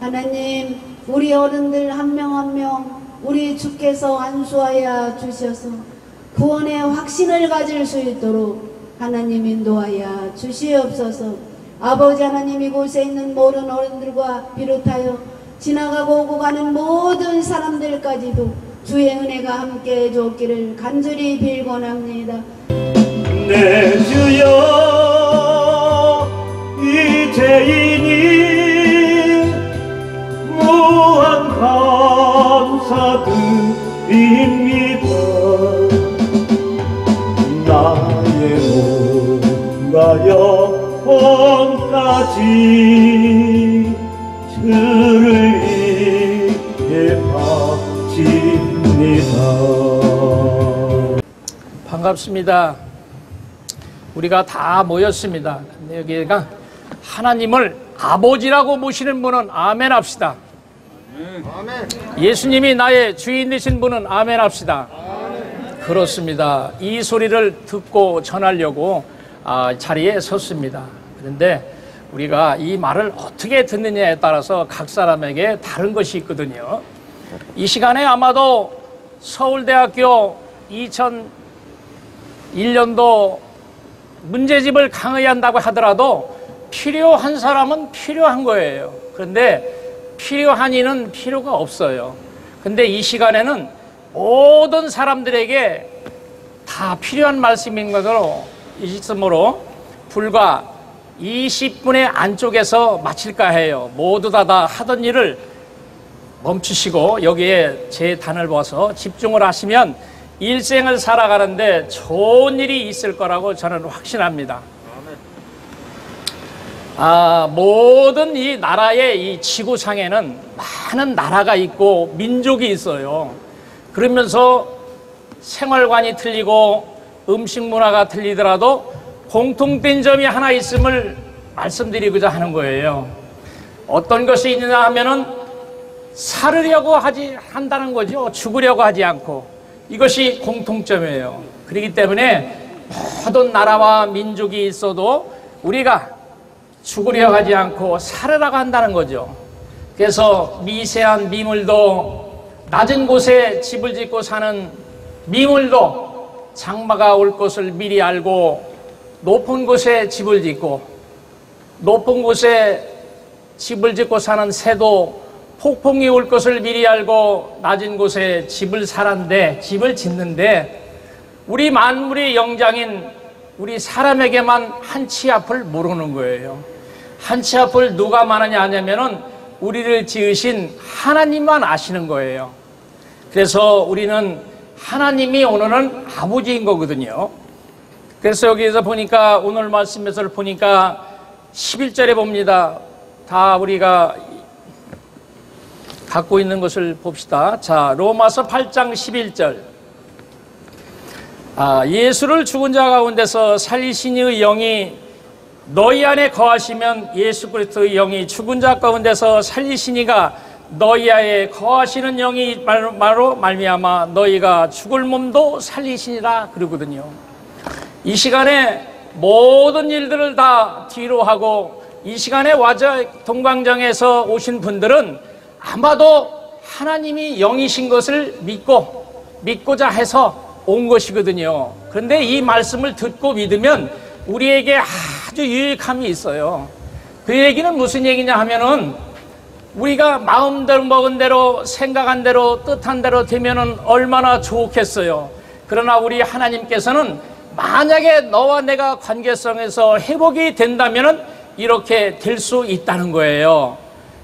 하나님, 우리 어른들 한 명 한 명 우리 주께서 안수하여 주셔서 구원의 확신을 가질 수 있도록 하나님 인도하여 주시옵소서. 아버지 하나님, 이곳에 있는 모든 어른들과 비롯하여 지나가고 오고 가는 모든 사람들까지도 주의 은혜가 함께 해주었기를 간절히 빌곤합니다. 내 주여, 이제이니 무한 감사드립니다. 나의 몸과 영혼까지 주를 위해 바칩니다. 반갑습니다. 우리가 다 모였습니다. 근데 여기가 하나님을 아버지라고 모시는 분은 아멘 합시다. 아멘. 예수님이 나의 주인 되신 분은 아멘 합시다. 아멘. 그렇습니다. 이 소리를 듣고 전하려고 자리에 섰습니다. 그런데 우리가 이 말을 어떻게 듣느냐에 따라서 각 사람에게 다른 것이 있거든요. 이 시간에 아마도 서울대학교 2001년도 문제집을 강의한다고 하더라도 필요한 사람은 필요한 거예요. 그런데 필요한 이는 필요가 없어요. 근데 이 시간에는 모든 사람들에게 다 필요한 말씀인 것으로 있으므로 불과 20분의 안쪽에서 마칠까 해요. 모두 다 하던 일을 멈추시고 여기에 제 단을 봐서 집중을 하시면 일생을 살아가는데 좋은 일이 있을 거라고 저는 확신합니다. 모든 이 나라의 이 지구상에는 많은 나라가 있고 민족이 있어요. 그러면서 생활관이 틀리고 음식 문화가 틀리더라도 공통된 점이 하나 있음을 말씀드리고자 하는 거예요. 어떤 것이 있느냐 하면은 살으려고 한다는 거죠. 죽으려고 하지 않고. 이것이 공통점이에요. 그렇기 때문에 모든 나라와 민족이 있어도 우리가 죽으려고 하지 않고 살으라고 한다는 거죠. 그래서 미세한 미물도 낮은 곳에 집을 짓고 사는 미물도 장마가 올 것을 미리 알고 높은 곳에 집을 짓고 높은 곳에 집을 짓고 사는 새도 폭풍이 올 것을 미리 알고 낮은 곳에 집을 짓는데 우리 만물의 영장인 우리 사람에게만 한 치 앞을 모르는 거예요. 한 치 앞을 누가 말하냐 하냐면은 우리를 지으신 하나님만 아시는 거예요. 그래서 우리는 하나님이 오늘은 아버지인 거거든요. 그래서 여기에서 보니까 오늘 말씀에서 보니까 11절에 봅니다. 다 우리가 갖고 있는 것을 봅시다. 자, 로마서 8장 11절. 예수를 죽은 자 가운데서 살리신 이의 영이 너희 안에 거하시면 예수 그리스도의 영이 죽은 자 가운데서 살리신 이가 너희 안에 거하시는 영이 바로 말미암아 너희가 죽을 몸도 살리시니라 그러거든요. 이 시간에 모든 일들을 다 뒤로 하고 이 시간에 와저 동광장에서 오신 분들은 아마도 하나님이 영이신 것을 믿고자 해서 온 것이거든요. 그런데 이 말씀을 듣고 믿으면 우리에게 아주 유익함이 있어요. 그 얘기는 무슨 얘기냐 하면은 우리가 마음대로 먹은 대로 생각한 대로 뜻한 대로 되면은 얼마나 좋겠어요. 그러나 우리 하나님께서는 만약에 너와 내가 관계성에서 회복이 된다면은 이렇게 될 수 있다는 거예요.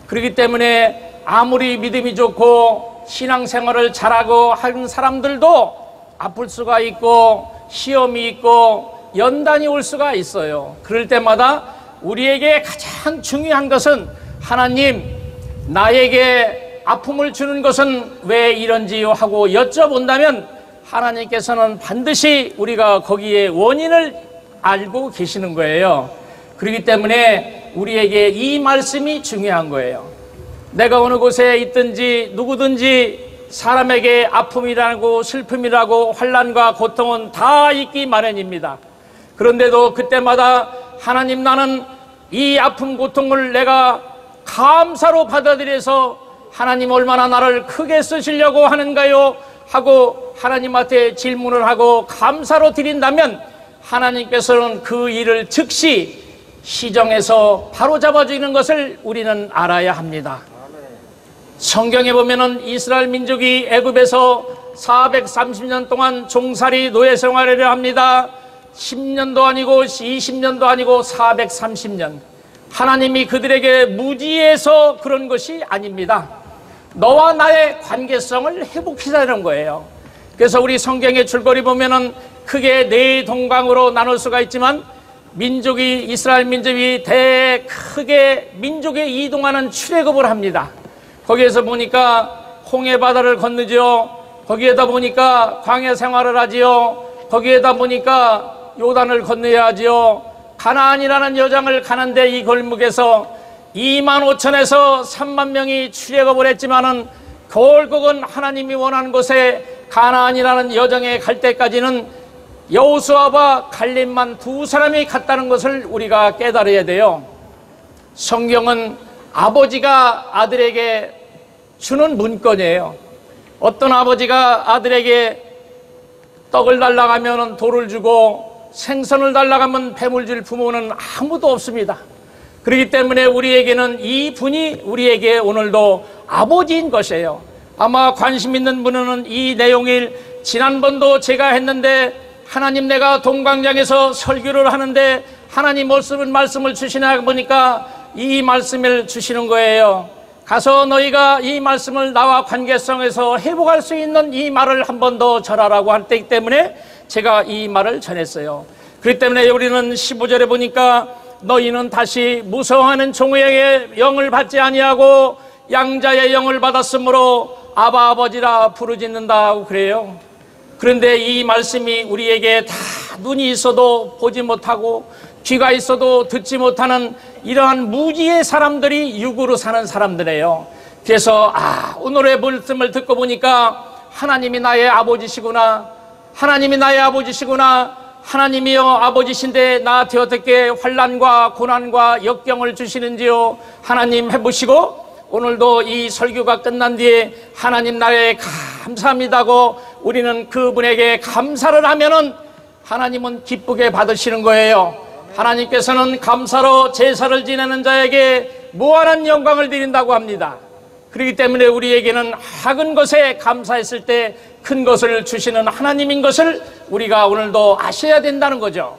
그렇기 때문에 아무리 믿음이 좋고 신앙생활을 잘하고 하는 사람들도 아플 수가 있고 시험이 있고 연단이 올 수가 있어요. 그럴 때마다 우리에게 가장 중요한 것은 하나님, 나에게 아픔을 주는 것은 왜 이런지요 하고 여쭤본다면 하나님께서는 반드시 우리가 거기에 원인을 알고 계시는 거예요. 그렇기 때문에 우리에게 이 말씀이 중요한 거예요. 내가 어느 곳에 있든지 누구든지 사람에게 아픔이라고 슬픔이라고 환난과 고통은 다 있기 마련입니다. 그런데도 그때마다 하나님, 나는 이 아픔 고통을 내가 감사로 받아들여서 하나님 얼마나 나를 크게 쓰시려고 하는가요? 하고 하나님한테 질문을 하고 감사로 드린다면 하나님께서는 그 일을 즉시 시정해서 바로잡아 주는 것을 우리는 알아야 합니다. 성경에 보면은 이스라엘 민족이 애굽에서 430년 동안 종살이 노예 생활을 합니다. 10년도 아니고 20년도 아니고 430년. 하나님이 그들에게 무지해서 그런 것이 아닙니다. 너와 나의 관계성을 회복시키자는 거예요. 그래서 우리 성경의 줄거리 보면은 크게 네 동강으로 나눌 수가 있지만 민족이 이스라엘 민족이 크게 민족에 이동하는 출애굽을 합니다. 거기에서 보니까 홍해 바다를 건너지요. 거기에다 보니까 광야 생활을 하지요. 거기에다 보니까 요단을 건너야 하지요. 가나안이라는 여장을 가는데 이 골목에서 25,000에서 3만 명이 출애굽을 했지만은 결국은 하나님이 원하는 곳에 가나안이라는 여정에 갈 때까지는 여호수아와 갈렙만 두 사람이 갔다는 것을 우리가 깨달아야 돼요. 성경은 아버지가 아들에게 주는 문건이에요. 어떤 아버지가 아들에게 떡을 달라고 하면 돌을 주고 생선을 달라고 하면 뱀을 줄 부모는 아무도 없습니다. 그렇기 때문에 우리에게는 이 분이 우리에게 오늘도 아버지인 것이에요. 아마 관심 있는 분은 이 내용을 지난번도 제가 했는데 하나님 내가 동광장에서 설교를 하는데 하나님 말씀을 주시나 보니까 이 말씀을 주시는 거예요. 가서 너희가 이 말씀을 나와 관계성에서 회복할 수 있는 이 말을 한 번 더 전하라고 할 때이기 때문에 제가 이 말을 전했어요. 그렇기 때문에 우리는 15절에 보니까 너희는 다시 무서워하는 종의 영을 받지 아니하고 양자의 영을 받았으므로 아바 아버지라 부르짖는다고 그래요. 그런데 이 말씀이 우리에게 다 눈이 있어도 보지 못하고 귀가 있어도 듣지 못하는 이러한 무지의 사람들이 육으로 사는 사람들이에요. 그래서 오늘의 말씀을 듣고 보니까 하나님이 나의 아버지시구나. 하나님이 나의 아버지시구나. 하나님이여 아버지신데 나한테 어떻게 환난과 고난과 역경을 주시는지요. 하나님 해보시고 오늘도 이 설교가 끝난 뒤에 하나님 나의 감사합니다고 우리는 그분에게 감사를 하면은 하나님은 기쁘게 받으시는 거예요. 하나님께서는 감사로 제사를 지내는 자에게 무한한 영광을 드린다고 합니다. 그렇기 때문에 우리에게는 작은 것에 감사했을 때 큰 것을 주시는 하나님인 것을 우리가 오늘도 아셔야 된다는 거죠.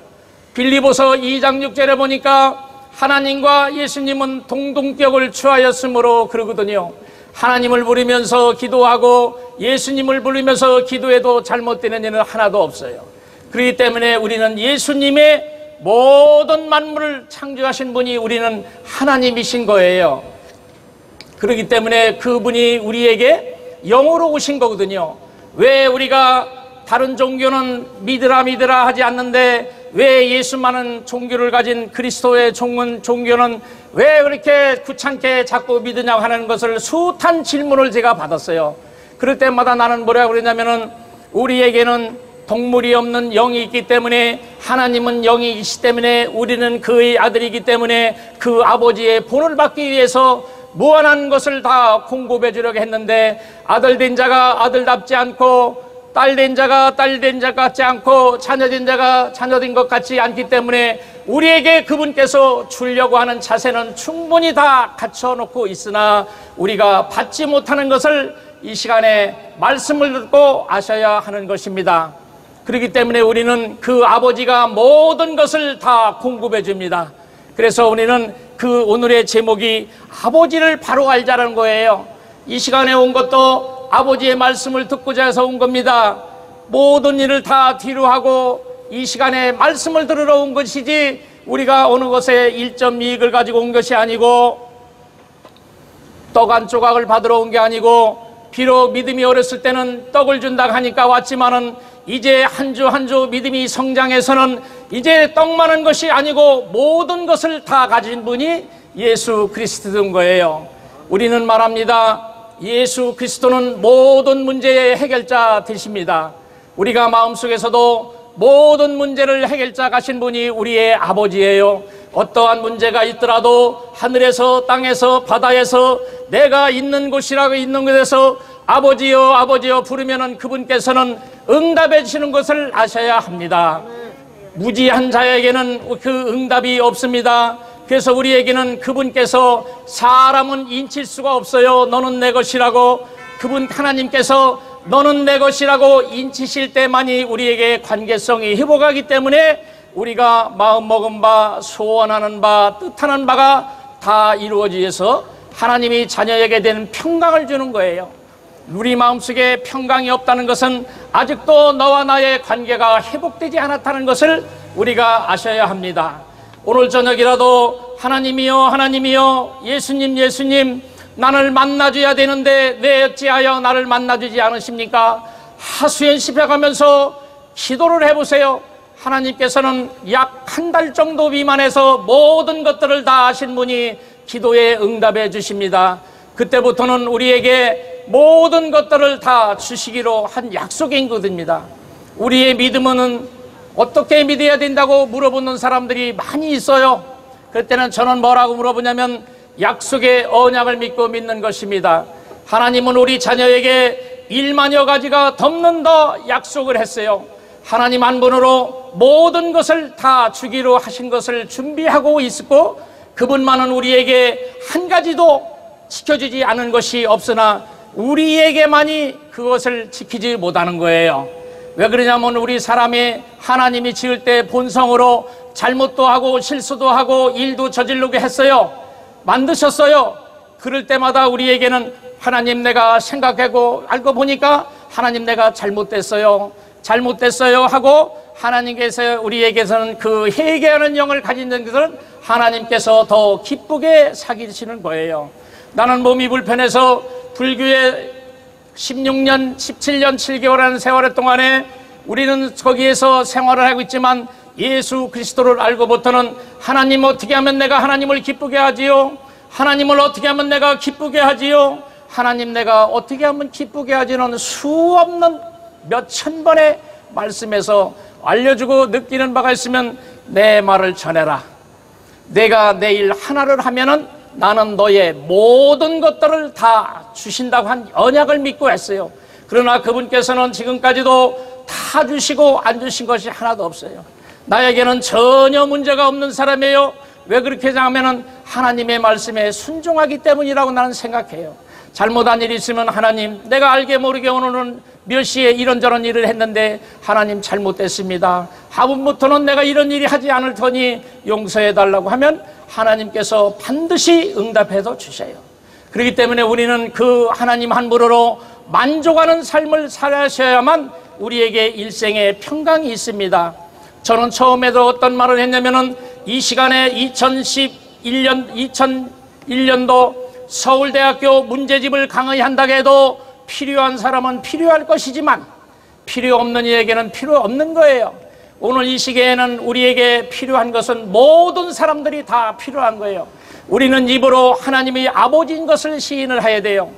빌립보서 2장 6절에 보니까 하나님과 예수님은 동등격을 취하였으므로 그러거든요. 하나님을 부르면서 기도하고 예수님을 부르면서 기도해도 잘못되는 일은 하나도 없어요. 그렇기 때문에 우리는 예수님의 모든 만물을 창조하신 분이 우리는 하나님이신 거예요. 그렇기 때문에 그분이 우리에게 영으로 오신 거거든요. 왜 우리가 다른 종교는 믿으라 하지 않는데 왜 예수만은 종교를 가진 그리스도의 종교는 왜 그렇게 귀찮게 자꾸 믿으냐고 하는 것을 숱한 질문을 제가 받았어요. 그럴 때마다 나는 뭐라고 그러냐면은 우리에게는 동물이 없는 영이 있기 때문에 하나님은 영이시기 때문에 우리는 그의 아들이기 때문에 그 아버지의 본을 받기 위해서 무한한 것을 다 공급해 주려고 했는데 아들 된 자가 아들답지 않고 딸 된 자가 딸 된 자 같지 않고 자녀 된 자가 자녀 된 것 같지 않기 때문에 우리에게 그분께서 주려고 하는 자세는 충분히 다 갖춰놓고 있으나 우리가 받지 못하는 것을 이 시간에 말씀을 듣고 아셔야 하는 것입니다. 그렇기 때문에 우리는 그 아버지가 모든 것을 다 공급해 줍니다. 그래서 우리는 그 오늘의 제목이 아버지를 바로 알자는 거예요. 이 시간에 온 것도 아버지의 말씀을 듣고자 해서 온 겁니다. 모든 일을 다 뒤로 하고 이 시간에 말씀을 들으러 온 것이지 우리가 어느 곳에 1점 이익을 가지고 온 것이 아니고 떡 한 조각을 받으러 온 게 아니고 비록 믿음이 어렸을 때는 떡을 준다고 하니까 왔지만은 이제 한 주 한 주 믿음이 성장해서는 이제 떡 많은 것이 아니고 모든 것을 다 가진 분이 예수 그리스도인 거예요. 우리는 말합니다. 예수 그리스도는 모든 문제의 해결자 되십니다. 우리가 마음속에서도 모든 문제를 해결자 가신 분이 우리의 아버지예요. 어떠한 문제가 있더라도 하늘에서 땅에서 바다에서 내가 있는 곳이라고 있는 곳에서 아버지여 아버지여 부르면은 그분께서는 응답해 주시는 것을 아셔야 합니다. 무지한 자에게는 그 응답이 없습니다. 그래서 우리에게는 그분께서 사람은 인칠 수가 없어요. 너는 내 것이라고 그분 하나님께서 너는 내 것이라고 인치실 때만이 우리에게 관계성이 회복하기 때문에 우리가 마음먹은 바 소원하는 바 뜻하는 바가 다 이루어지어서 하나님이 자녀에게 되는 평강을 주는 거예요. 우리 마음속에 평강이 없다는 것은 아직도 너와 나의 관계가 회복되지 않았다는 것을 우리가 아셔야 합니다. 오늘 저녁이라도 하나님이여 하나님이여 예수님 예수님 나를 만나줘야 되는데 왜 어찌하여 나를 만나주지 않으십니까? 하수연 씹혀가면서 기도를 해보세요. 하나님께서는 약 한 달 정도 미만해서 모든 것들을 다 아신 분이 기도에 응답해 주십니다. 그때부터는 우리에게 모든 것들을 다 주시기로 한 약속인 것입니다. 우리의 믿음은 어떻게 믿어야 된다고 물어보는 사람들이 많이 있어요. 그럴 때는 저는 뭐라고 물어보냐면 약속의 언약을 믿고 믿는 것입니다. 하나님은 우리 자녀에게 1만여 가지가 덮는 더 약속을 했어요. 하나님 한 분으로 모든 것을 다 주기로 하신 것을 준비하고 있고 그분만은 우리에게 한 가지도 지켜주지 않은 것이 없으나 우리에게만이 그것을 지키지 못하는 거예요. 왜 그러냐면 우리 사람이 하나님이 지을 때 본성으로 잘못도 하고 실수도 하고 일도 저지르게 했어요. 만드셨어요. 그럴 때마다 우리에게는 하나님 내가 생각하고 알고 보니까 하나님 내가 잘못됐어요 하고 하나님께서 우리에게서는 그 회개하는 영을 가진 것은 하나님께서 더 기쁘게 사귀시는 거예요. 나는 몸이 불편해서 불교에 16년 17년 7개월 하는 세월 동안에 우리는 거기에서 생활을 하고 있지만 예수 그리스도를 알고부터는 하나님 어떻게 하면 내가 하나님을 기쁘게 하지요? 하나님을 어떻게 하면 내가 기쁘게 하지요? 하나님 내가 어떻게 하면 기쁘게 하지는 수없는 몇천 번의 말씀에서 알려주고 느끼는 바가 있으면 내 말을 전해라. 내가 내일 하나를 하면은 나는 너의 모든 것들을 다 주신다고 한 언약을 믿고 했어요. 그러나 그분께서는 지금까지도 다 주시고 안 주신 것이 하나도 없어요. 나에게는 전혀 문제가 없는 사람이에요. 왜 그렇게 하냐면은 하나님의 말씀에 순종하기 때문이라고 나는 생각해요. 잘못한 일이 있으면 하나님 내가 알게 모르게 오늘은 몇 시에 이런저런 일을 했는데 하나님 잘못됐습니다. 다음부터는 내가 이런 일이 하지 않을 테니 용서해 달라고 하면 하나님께서 반드시 응답해서 주셔요. 그렇기 때문에 우리는 그 하나님 한 분으로 만족하는 삶을 살아셔야만 우리에게 일생에 평강이 있습니다. 저는 처음에도 어떤 말을 했냐면은 이 시간에 2001년도 서울대학교 문제집을 강의한다고 해도 필요한 사람은 필요할 것이지만 필요 없는 이에게는 필요 없는 거예요. 오늘 이 시기에는 우리에게 필요한 것은 모든 사람들이 다 필요한 거예요. 우리는 입으로 하나님이 아버지인 것을 시인을 해야 돼요.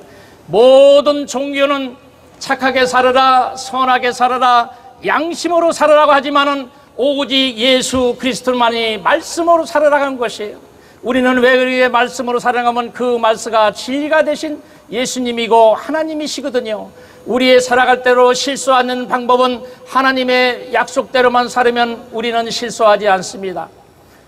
모든 종교는 착하게 살아라, 선하게 살아라, 양심으로 살아라고 하지만은 오직 예수 그리스도만이 말씀으로 살아가는 것이에요. 우리는 왜 그렇게 말씀으로 살아가면 그 말씀가 진리가 되신 예수님이고 하나님이시거든요. 우리의 살아갈 대로 실수하는 방법은 하나님의 약속대로만 살으면 우리는 실수하지 않습니다.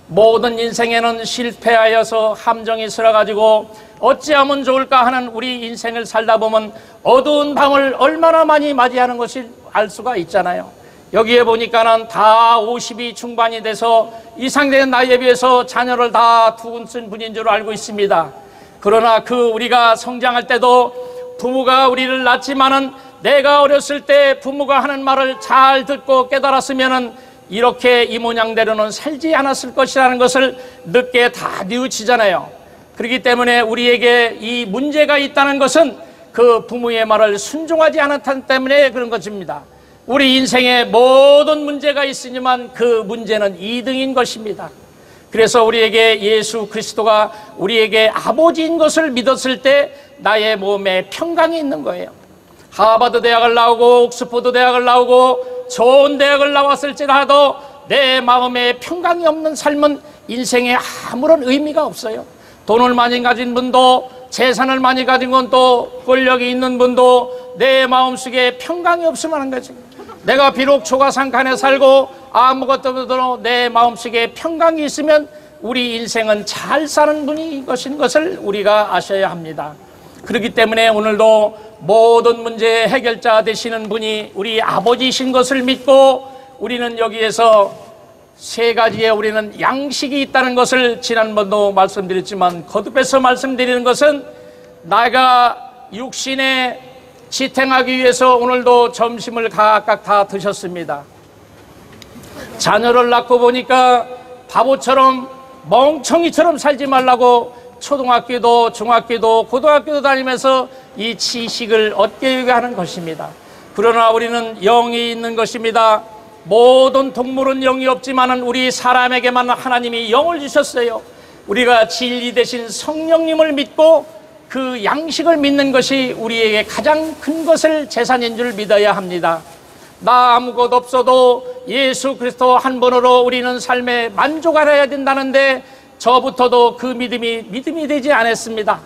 모든 인생에는 실패하여서 함정이 슬어가지고 어찌하면 좋을까 하는 우리 인생을 살다 보면 어두운 밤을 얼마나 많이 맞이하는 것을 알 수가 있잖아요. 여기에 보니까는 다 50이 중반이 돼서 이상된 나이에 비해서 자녀를 다 두은 분인 줄 알고 있습니다. 그러나 우리가 성장할 때도 부모가 우리를 낳지만은 내가 어렸을 때 부모가 하는 말을 잘 듣고 깨달았으면은 이렇게 이 모양대로는 살지 않았을 것이라는 것을 늦게 다 뉘우치잖아요. 그렇기 때문에 우리에게 이 문제가 있다는 것은 그 부모의 말을 순종하지 않았기 때문에 그런 것입니다. 우리 인생에 모든 문제가 있으니만 그 문제는 2등인 것입니다. 그래서 우리에게 예수 그리스도가 우리에게 아버지인 것을 믿었을 때 나의 몸에 평강이 있는 거예요. 하버드 대학을 나오고 옥스퍼드 대학을 나오고 좋은 대학을 나왔을지라도 내 마음에 평강이 없는 삶은 인생에 아무런 의미가 없어요. 돈을 많이 가진 분도, 재산을 많이 가진 건 또 권력이 있는 분도 내 마음속에 평강이 없으면 하는 거지. 내가 비록 초가상칸에 살고 아무것도 없어도 내 마음속에 평강이 있으면 우리 인생은 잘 사는 분이 것을 우리가 아셔야 합니다. 그렇기 때문에 오늘도 모든 문제의 해결자 되시는 분이 우리 아버지이신 것을 믿고 우리는 여기에서 세 가지의 우리는 양식이 있다는 것을 지난번도 말씀드렸지만 거듭해서 말씀드리는 것은 내가 육신에 지탱하기 위해서 오늘도 점심을 각각 다 드셨습니다. 자녀를 낳고 보니까 바보처럼 멍청이처럼 살지 말라고 초등학교도 중학교도 고등학교도 다니면서 이 지식을 얻게 하는 것입니다. 그러나 우리는 영이 있는 것입니다. 모든 동물은 영이 없지만 우리 사람에게만 하나님이 영을 주셨어요. 우리가 진리 되신 성령님을 믿고 그 양식을 믿는 것이 우리에게 가장 큰 것을 재산인 줄 믿어야 합니다. 나 아무것도 없어도 예수 그리스도 한 분으로 우리는 삶에 만족하여야 된다는데 저부터도 그 믿음이 되지 않았습니다.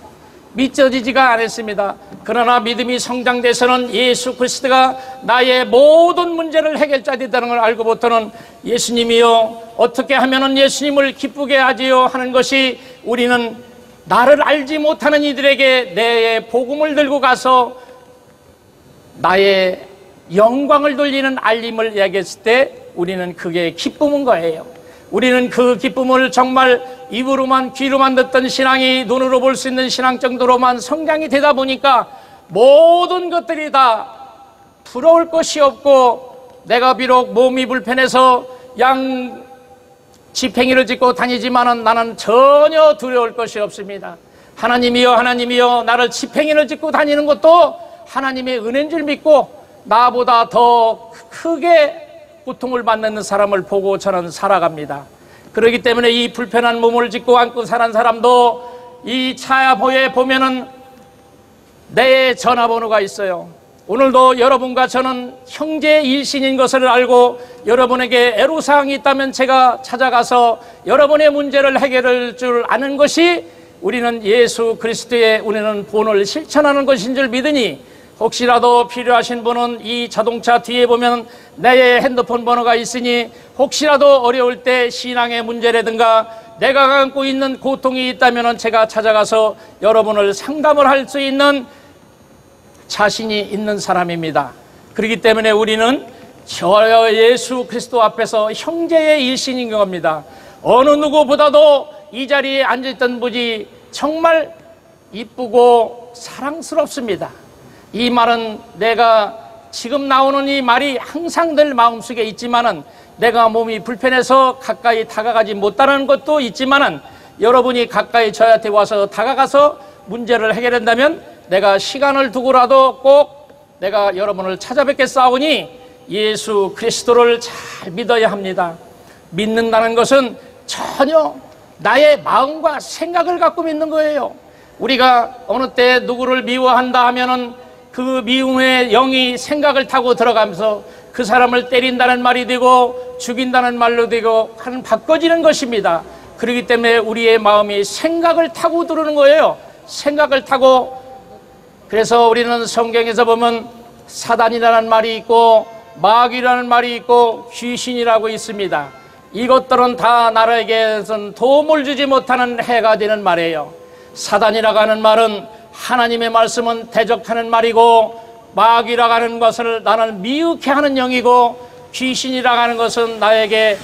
믿어지지가 않았습니다. 그러나 믿음이 성장돼서는 예수 그리스도가 나의 모든 문제를 해결자 되다는 걸 알고부터는 예수님이요 어떻게 하면 예수님을 기쁘게 하지요 하는 것이 우리는 나를 알지 못하는 이들에게 내 복음을 들고 가서 나의 영광을 돌리는 알림을 이야기했을 때 우리는 그게 기쁨인 거예요. 우리는 그 기쁨을 정말 입으로만 귀로만 듣던 신앙이 눈으로 볼 수 있는 신앙 정도로만 성장이 되다 보니까 모든 것들이 다 부러울 것이 없고 내가 비록 몸이 불편해서 양 지팽이를 짚고 다니지만은 나는 전혀 두려울 것이 없습니다. 하나님이여 하나님이여 나를 지팽이를 짚고 다니는 것도 하나님의 은혜인 줄 믿고 나보다 더 크게 고통을 받는 사람을 보고 저는 살아갑니다. 그렇기 때문에 이 불편한 몸을 짚고 안고 사는 사람도 이 차야보에 보면은 내 전화번호가 있어요. 오늘도 여러분과 저는 형제 일신인 것을 알고 여러분에게 애로사항이 있다면 제가 찾아가서 여러분의 문제를 해결할 줄 아는 것이 우리는 예수 그리스도의 우리는 본을 실천하는 것인 줄 믿으니 혹시라도 필요하신 분은 이 자동차 뒤에 보면 내 핸드폰 번호가 있으니 혹시라도 어려울 때 신앙의 문제라든가 내가 갖고 있는 고통이 있다면 제가 찾아가서 여러분을 상담을 할 수 있는 자신이 있는 사람입니다. 그렇기 때문에 우리는 저 예수 그리스도 앞에서 형제의 일신인 겁니다. 어느 누구보다도 이 자리에 앉아있던 분이 정말 이쁘고 사랑스럽습니다. 이 말은 내가 지금 나오는 이 말이 항상 늘 마음속에 있지만은 내가 몸이 불편해서 가까이 다가가지 못하는 것도 있지만은 여러분이 가까이 저한테 와서 다가가서 문제를 해결한다면 내가 시간을 두고라도 꼭 내가 여러분을 찾아뵙겠사오니 예수 그리스도를 잘 믿어야 합니다. 믿는다는 것은 전혀 나의 마음과 생각을 갖고 믿는 거예요. 우리가 어느 때 누구를 미워한다 하면은 그 미움의 영이 생각을 타고 들어가면서 그 사람을 때린다는 말이 되고 죽인다는 말로 되고 하는 바꿔지는 것입니다. 그렇기 때문에 우리의 마음이 생각을 타고 들어오는 거예요. 생각을 타고. 그래서 우리는 성경에서 보면 사단이라는 말이 있고 마귀라는 말이 있고 귀신이라고 있습니다. 이것들은 다 나라에게선 도움을 주지 못하는 해가 되는 말이에요. 사단이라고 하는 말은 하나님의 말씀은 대적하는 말이고 마귀라고 하는 것을 나는 미혹해 하는 영이고 귀신이라고 하는 것은 나에게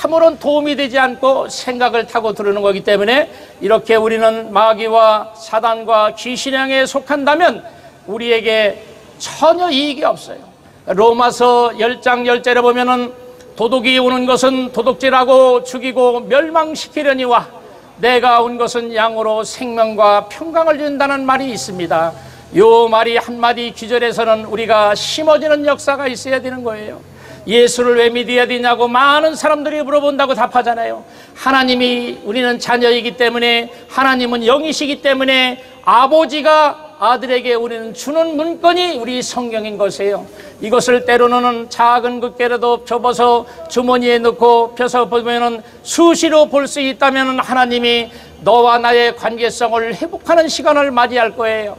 아무런 도움이 되지 않고 생각을 타고 들어오는 거기 때문에 이렇게 우리는 마귀와 사단과 귀신의 영에 속한다면 우리에게 전혀 이익이 없어요. 로마서 10장 10절에 보면은 도둑이 오는 것은 도둑질하고 죽이고 멸망시키려니와 내가 온 것은 양으로 생명과 평강을 준다는 말이 있습니다. 요 말이 한마디 귀절에서는 우리가 심어지는 역사가 있어야 되는 거예요. 예수를 왜 믿어야 되냐고 많은 사람들이 물어본다고 답하잖아요. 하나님이 우리는 자녀이기 때문에 하나님은 영이시기 때문에 아버지가 아들에게 우리는 주는 문건이 우리 성경인 것이에요. 이것을 때로는 작은 국게라도 접어서 주머니에 넣고 펴서 보면은 수시로 볼 수 있다면 하나님이 너와 나의 관계성을 회복하는 시간을 맞이할 거예요.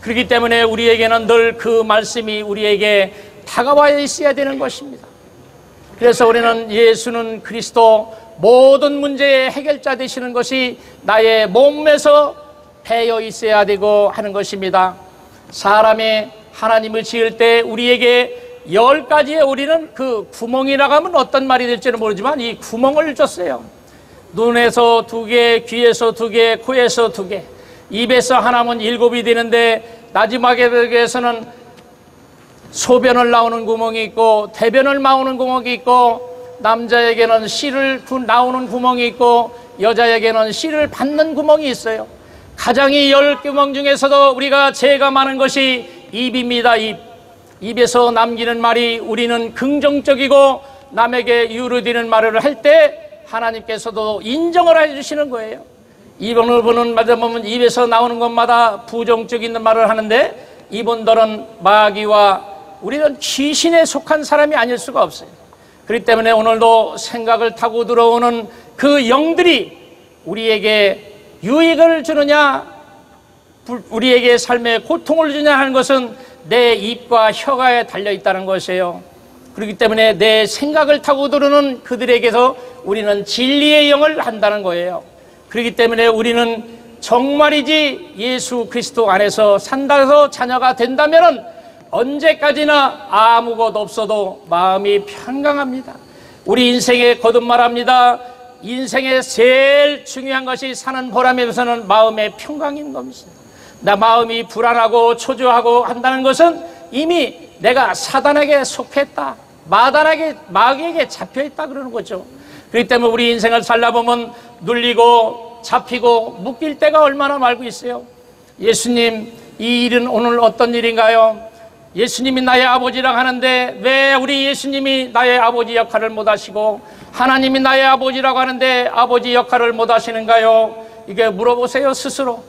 그렇기 때문에 우리에게는 늘 그 말씀이 우리에게 다가와 있어야 되는 것입니다. 그래서 우리는 예수는 그리스도 모든 문제의 해결자 되시는 것이 나의 몸에서 배어 있어야 되고 하는 것입니다. 사람이 하나님을 지을 때 우리에게 10가지의 우리는 그 구멍이라고 하면 어떤 말이 될지는 모르지만 이 구멍을 줬어요. 눈에서 2개, 귀에서 2개, 코에서 2개, 입에서 하나면 7이 되는데 마지막에 위해서는 소변을 나오는 구멍이 있고 대변을 나오는 구멍이 있고 남자에게는 씨를 나오는 구멍이 있고 여자에게는 씨를 받는 구멍이 있어요. 가장 이 10구멍 중에서도 우리가 죄가 많은 것이 입입니다. 입에서 남기는 말이 우리는 긍정적이고 남에게 유로되는 말을 할 때 하나님께서도 인정을 해주시는 거예요. 이번을 보면 입에서 나오는 것마다 부정적인 말을 하는데 이분들은 마귀와 우리는 귀신에 속한 사람이 아닐 수가 없어요. 그렇기 때문에 오늘도 생각을 타고 들어오는 그 영들이 우리에게 유익을 주느냐 우리에게 삶에 고통을 주냐 하는 것은 내 입과 혀가 달려있다는 것이에요. 그렇기 때문에 내 생각을 타고 들어오는 그들에게서 우리는 진리의 영을 한다는 거예요. 그렇기 때문에 우리는 정말이지 예수 그리스도 안에서 산다서 자녀가 된다면 언제까지나 아무것도 없어도 마음이 평강합니다. 우리 인생에 거듭 말합니다. 인생에 제일 중요한 것이 사는 보람에서는 마음의 평강인 겁니다. 나 마음이 불안하고 초조하고 한다는 것은 이미 내가 사단에게 속했다, 마귀에게 잡혀있다 그러는 거죠. 그렇기 때문에 우리 인생을 살다보면 눌리고 잡히고 묶일 때가 얼마나 많고 있어요. 예수님, 이 일은 오늘 어떤 일인가요? 예수님이 나의 아버지라고 하는데 왜 우리 예수님이 나의 아버지 역할을 못하시고 하나님이 나의 아버지라고 하는데 아버지 역할을 못하시는가요? 이게 물어보세요 스스로.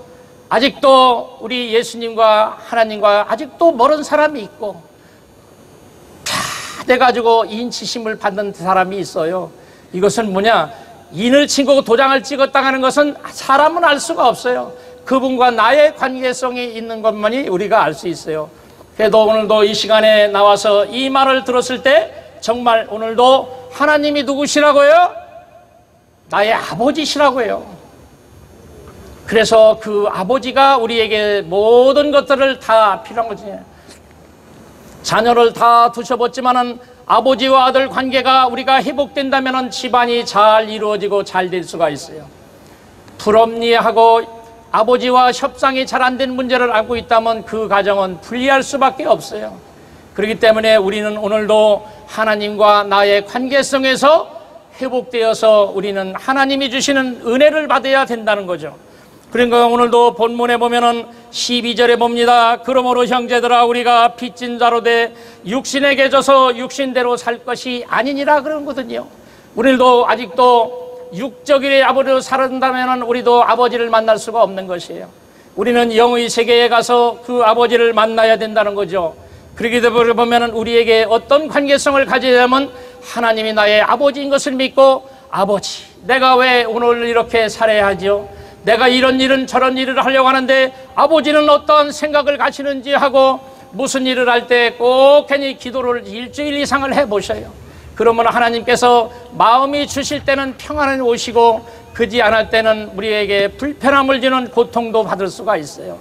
아직도 우리 예수님과 하나님과 아직도 멀은 사람이 있고 다 돼가지고 인치심을 받는 사람이 있어요. 이것은 뭐냐? 인을 치고 도장을 찍었다 하는 것은 사람은 알 수가 없어요. 그분과 나의 관계성이 있는 것만이 우리가 알 수 있어요. 그래도 오늘도 이 시간에 나와서 이 말을 들었을 때 정말 오늘도 하나님이 누구시라고요? 나의 아버지시라고요. 그래서 그 아버지가 우리에게 모든 것들을 다 필요한 거지. 자녀를 다 두셔봤지만은 아버지와 아들 관계가 우리가 회복된다면 집안이 잘 이루어지고 잘 될 수가 있어요. 불합리하고 아버지와 협상이 잘 안 된 문제를 안고 있다면 그 가정은 불리할 수밖에 없어요. 그렇기 때문에 우리는 오늘도 하나님과 나의 관계성에서 회복되어서 우리는 하나님이 주시는 은혜를 받아야 된다는 거죠. 그러니까 오늘도 본문에 보면은 12절에 봅니다. 그러므로 형제들아 우리가 빚진 자로 돼 육신에게 져서 육신대로 살 것이 아니니라 그런 거거든요. 우리도 아직도 육적의 아버지로 살았다면 우리도 아버지를 만날 수가 없는 것이에요. 우리는 영의 세계에 가서 그 아버지를 만나야 된다는 거죠. 그렇게 보면 우리에게 어떤 관계성을 가지려면 하나님이 나의 아버지인 것을 믿고 아버지 내가 왜 오늘 이렇게 살아야 하죠? 내가 이런 일은 저런 일을 하려고 하는데 아버지는 어떤 생각을 가시는지 하고 무슨 일을 할 때 꼭 괜히 기도를 일주일 이상을 해보셔요. 그러면 하나님께서 마음이 주실 때는 평안을 오시고 그지 않을 때는 우리에게 불편함을 주는 고통도 받을 수가 있어요.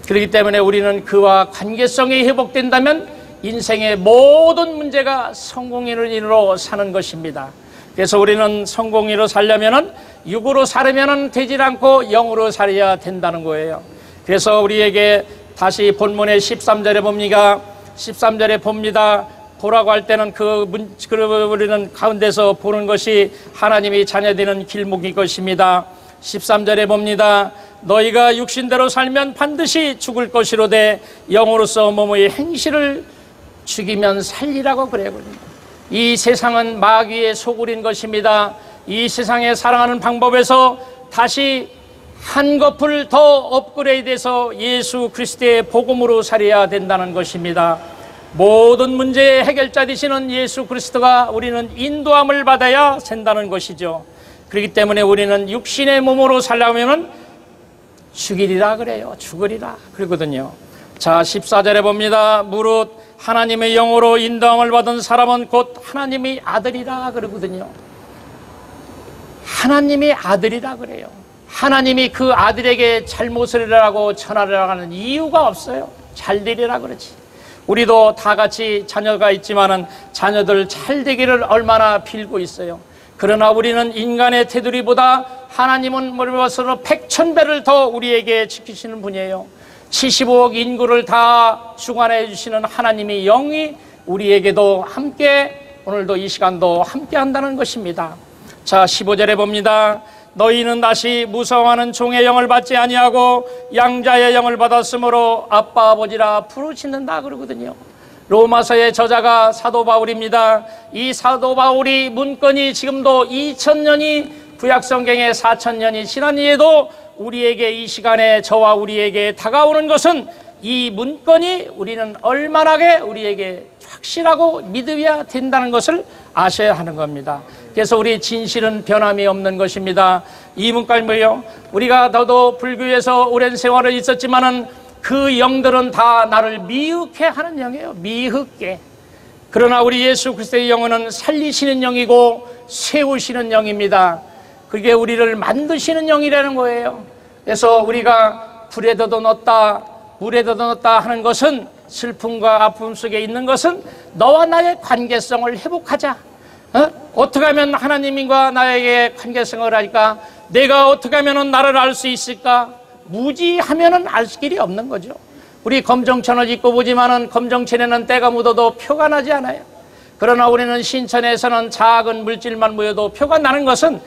그렇기 때문에 우리는 그와 관계성이 회복된다면 인생의 모든 문제가 성공인으로 사는 것입니다. 그래서 우리는 성공인으로 살려면 육으로 살으면 되질 않고 영으로 살아야 된다는 거예요. 그래서 우리에게 다시 본문의 13절에 봅니다. 13절에 봅니다. 보라고 할 때는 우리는 가운데서 보는 것이 하나님이 자녀되는 길목일 것입니다. 13절에 봅니다. 너희가 육신대로 살면 반드시 죽을 것이로되 영으로서 몸의 행실을 죽이면 살리라고 그래요. 이 세상은 마귀의 소굴인 것입니다. 이 세상에 살아가는 방법에서 다시 한꺼풀 더 업그레이드해서 예수 그리스도의 복음으로 살아야 된다는 것입니다. 모든 문제의 해결자 되시는 예수 그리스도가 우리는 인도함을 받아야 된다는 것이죠. 그렇기 때문에 우리는 육신의 몸으로 살려면 죽이리라 그래요. 죽으리라 그러거든요. 자, 14절에 봅니다. 무릇 하나님의 영으로 인도함을 받은 사람은 곧 하나님의 아들이라 그러거든요. 하나님의 아들이라 그래요. 하나님이 그 아들에게 잘못을 하라고 전하려고 하는 이유가 없어요. 잘 되리라 그러지. 우리도 다 같이 자녀가 있지만은 자녀들 잘 되기를 얼마나 빌고 있어요. 그러나 우리는 인간의 테두리보다 하나님은 멀어서 백천배를 더 우리에게 지키시는 분이에요. 75억 인구를 다 주관해 주시는 하나님의 영이 우리에게도 함께 오늘도 이 시간도 함께 한다는 것입니다. 자, 15절에 봅니다. 너희는 다시 무서워하는 종의 영을 받지 아니하고 양자의 영을 받았으므로 아빠 아버지라 부르짖는다 그러거든요. 로마서의 저자가 사도 바울입니다. 이 사도 바울이 문건이 지금도 2000년이 구약성경의 4000년이 지난 이에도 우리에게 이 시간에 저와 우리에게 다가오는 것은 이 문건이 우리는 얼마나 우리에게 확실하고 믿어야 된다는 것을 아셔야 하는 겁니다. 그래서 우리 진실은 변함이 없는 것입니다. 이 문까지 뭐예요? 우리가 너도 불교에서 오랜 세월을 있었지만은 그 영들은 다 나를 미흡게 하는 영이에요. 미흡게. 그러나 우리 예수 그리스도의 영은 살리시는 영이고 세우시는 영입니다. 그게 우리를 만드시는 영이라는 거예요. 그래서 우리가 불에도 넣었다 물에도 넣었다 하는 것은 슬픔과 아픔 속에 있는 것은 너와 나의 관계성을 회복하자. 어떻게 하면 하나님과 나에게 관계성을 할까? 내가 어떻게 하면 나를 알 수 있을까? 무지하면은 알 길이 없는 거죠. 우리 검정천을 입고 보지만은 검정천에는 때가 묻어도 표가 나지 않아요. 그러나 우리는 신천에서는 작은 물질만 모여도 표가 나는 것은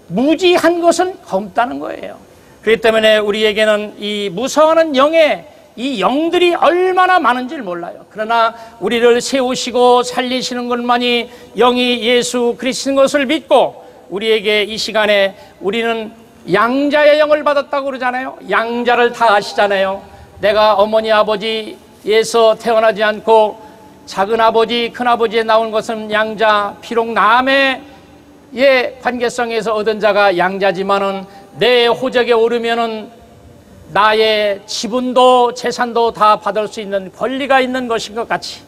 무지한 것은 검다는 거예요. 그렇기 때문에 우리에게는 이 무서워하는 영의 이 영들이 얼마나 많은지를 몰라요. 그러나 우리를 세우시고 살리시는 것만이 영이 예수 그리스도인 것을 믿고 우리에게 이 시간에 우리는 양자의 영을 받았다고 그러잖아요. 양자를 다 아시잖아요. 내가 어머니 아버지에서 태어나지 않고 작은 아버지 큰 아버지에 나온 것은 양자. 비록 남의 관계성에서 얻은 자가 양자지만은 내 호적에 오르면은 나의 지분도 재산도 다 받을 수 있는 권리가 있는 것인 것 같이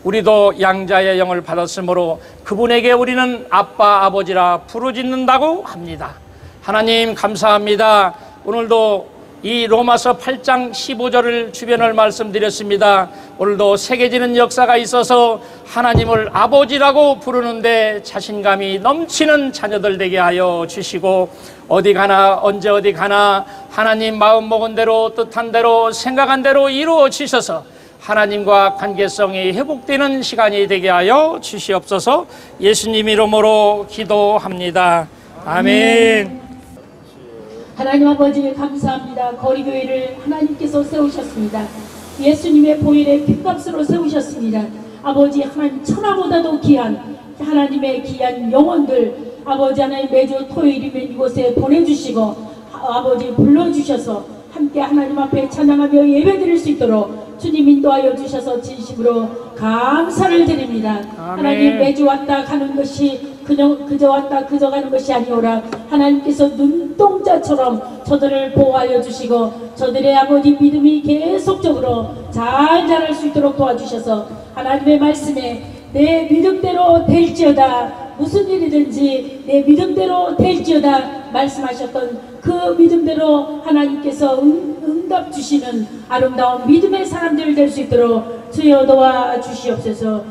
우리도 양자의 영을 받았으므로 그분에게 우리는 아빠 아버지라 부르짖는다고 합니다. 하나님 감사합니다. 오늘도 이 로마서 8장 15절을 주변을 말씀드렸습니다. 오늘도 새겨지는 역사가 있어서 하나님을 아버지라고 부르는데 자신감이 넘치는 자녀들 되게 하여 주시고 어디 가나 언제 어디 가나 하나님 마음 먹은 대로 뜻한 대로 생각한 대로 이루어 주셔서 하나님과 관계성이 회복되는 시간이 되게 하여 주시옵소서. 예수님 이름으로 기도합니다. 아멘. 하나님 아버지 감사합니다. 거리교회를 하나님께서 세우셨습니다. 예수님의 보혈의 핏값으로 세우셨습니다. 아버지 하나님 천하보다도 귀한 하나님의 귀한 영혼들 아버지 하나님 매주 토요일이면 이곳에 보내주시고 아버지 불러주셔서 함께 하나님 앞에 찬양하며 예배드릴 수 있도록 주님 인도하여 주셔서 진심으로 감사를 드립니다. 아멘. 하나님 매주 왔다 가는 것이 그저 왔다 그저 가는 것이 아니오라. 하나님께서 눈동자처럼 저들을 보호하여 주시고 저들의 아버지 믿음이 계속적으로 잘 자랄 수 있도록 도와주셔서 하나님의 말씀에 내 믿음대로 될지어다. 무슨 일이든지 내 믿음대로 될지어다 말씀하셨던 그 믿음대로 하나님께서 응답 주시는 아름다운 믿음의 사람들 될 수 있도록 주여 도와주시옵소서.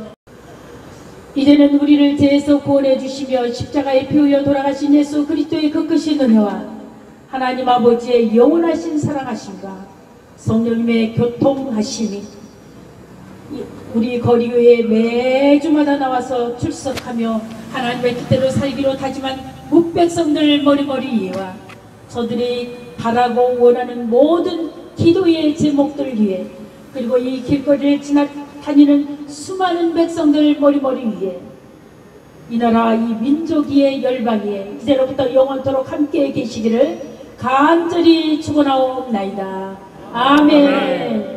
이제는 우리를 죄에서 구원해 주시며 십자가에 피 흘려 돌아가신 예수 그리스도의 그 크신 은혜와 하나님 아버지의 영원하신 사랑하심과 성령님의 교통하심이 우리 거리교회에 매주마다 나와서 출석하며 하나님의 뜻대로 살기로 다짐한 묵백성들 머리머리 위에와 저들이 바라고 원하는 모든 기도의 제목들 위에 그리고 이 길거리를 지나다니는 수많은 백성들 머리머리 위에 이 나라 이 민족 위에 열방 위에 이제로부터 영원토록 함께 계시기를 간절히 축원하옵나이다. 아멘.